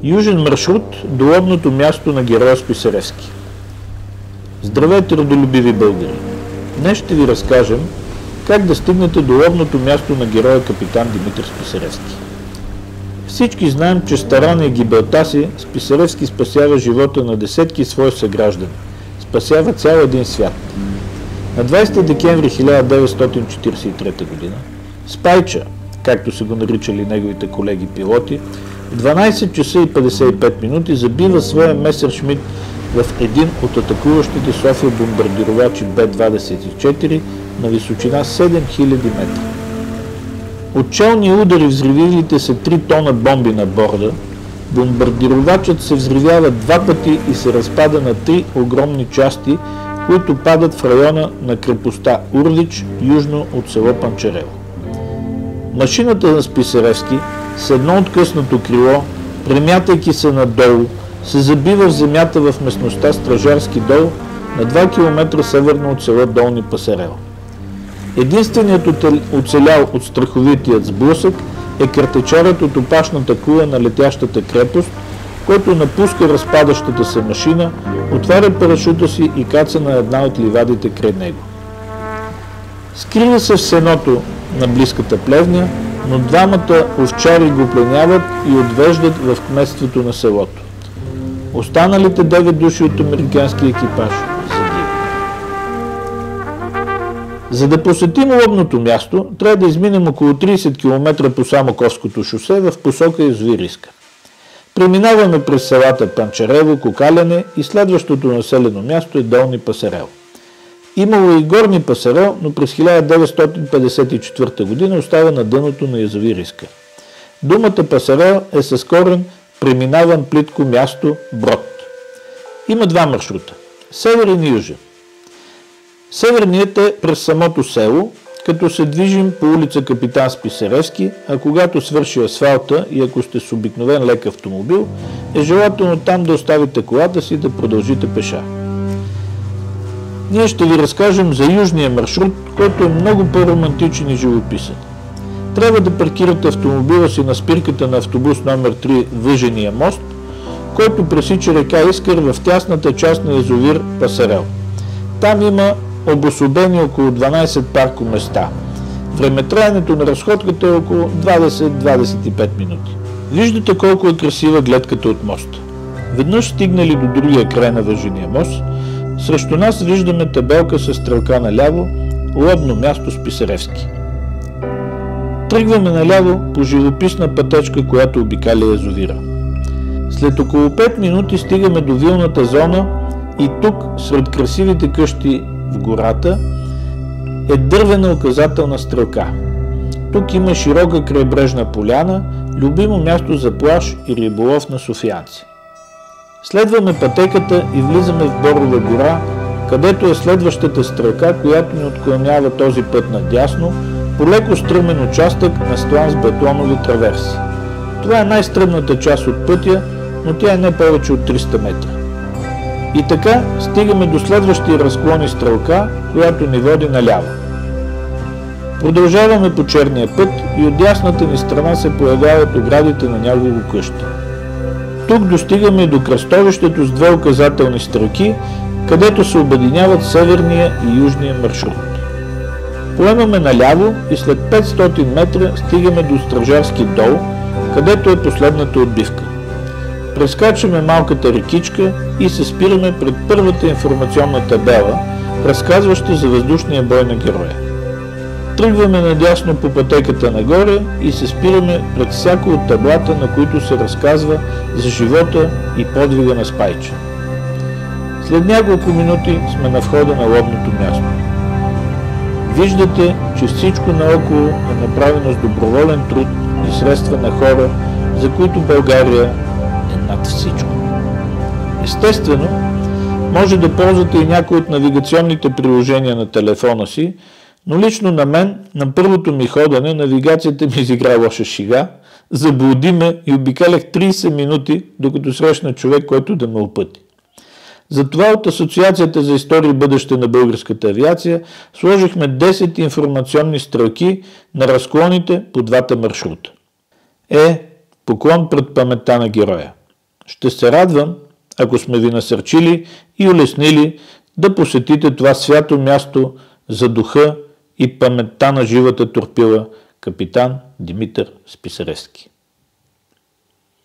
Южен маршрут до лобното място на героя Списаревски. Здравейте, родолюбиви българи! Днес ще ви разкажем как да стигнете до лобното място на героя капитан Димитър Списаревски. Всички знаем, че старания гибелта си Списаревски спасява живота на десетки свои съграждани. Спасява цял един свят. На 20 декември 1943 г. Спайча, както са го наричали неговите колеги пилоти, в 12 часа и 55 минути забива своя Месершмит в един от атакуващите София бомбардировачи Б-24 на височина 7000 метра. От челни удари взривилите се 3 тона бомби на борда, бомбардировачът се взривява 2 пъти и се разпада на 3 огромни части, които падат в района на крепостта Урлич, южно от село Панчарево. Машината на Списаревски с едно откъснато крило, премятайки се надолу, се забива в земята в местността Стражарски дол на 2 км северно от село Долни Пасарел. Единственият оцелял от страховитият сблъсък е картечарът от опашната кула на летящата крепост, който напуска разпадащата се машина, отваря парашута си и каца на една от ливадите край него. Скрива се в сеното на близката плевня, но двамата овчари го пленяват и отвеждат в кметството на селото. Останалите 9 души от американския екипаж загиват. За да посетим лобното място, трябва да изминем около 30 км по Самоковското шосе в посока язовир Искър. Преминаваме през селата Панчарево, Кокаляне и следващото населено място е Долни Пасарел. Имало и Горни Пасарел, но през 1954 г. остава на дъното на язовир Искър. Думата Пасарел е с корен преминаван плитко място Брод. Има 2 маршрута – северен и южен. Северният е през самото село, като се движим по улица Капитан Списаревски, а когато свърши асфалта и ако сте с обикновен лек автомобил, е желателно там да оставите колата си да продължите пеша. Ние ще ви разкажем за южния маршрут, който е много по-романтичен и живописен. Трябва да паркирате автомобила си на спирката на автобус номер 3 Въжения мост, който пресича река Искър в тясната част на язовир Пасарел. Там има обособени около 12 паркоместа. Времетраенето на разходката е около 20-25 минути. Виждате колко е красива гледката от моста. Веднъж стигнали до другия край на Въжения мост, срещу нас виждаме табелка с стрелка наляво, лобно място Списаревски. Тръгваме наляво по живописна пътечка, която обикаля язовира. След около 5 минути стигаме до вилната зона и тук, сред красивите къщи в гората, е дървена указателна стрелка. Тук има широка крайбрежна поляна, любимо място за плаж и риболов на софиянци. Следваме пътеката и влизаме в Борова гора, където е следващата стрелка, която ни отклонява този път надясно, по леко стръмен участък настлан с бетонови траверси. Това е най-стръмната част от пътя, но тя е не повече от 300 метра. И така стигаме до следващия разклон и стрелка, която ни води наляво. Продължаваме по черния път и от дясната ни страна се появяват оградите на няколко къщи. Тук достигаме до кръстовището с 2 указателни стрелки, където се обединяват северния и южния маршрут. Поемаме наляво и след 500 метра стигаме до Стражарски дол, където е последната отбивка. Прескачаме малката рекичка и се спираме пред първата информационна табела, разказваща за въздушния бой на героя. Тръгваме надясно по пътеката нагоре и се спираме пред всяко от таблата, на които се разказва за живота и подвига на Спайча. След няколко минути сме на входа на лобното място. Виждате, че всичко наоколо е направено с доброволен труд и средства на хора, за които България е над всичко. Естествено, може да ползвате и някои от навигационните приложения на телефона си, но лично на мен, на първото ми ходене, навигацията ми изигра лоша шега, заблуди ме и обикалях 30 минути, докато срещна човек, който да ме опъти. Затова от Асоциацията за история и бъдеще на българската авиация сложихме 10 информационни стрелки на разклоните по 2 маршрута. Поклон пред паметта на героя. Ще се радвам, ако сме ви насърчили и улеснили да посетите това свято място за духа и паметта на живата торпила, капитан Димитър Списаревски.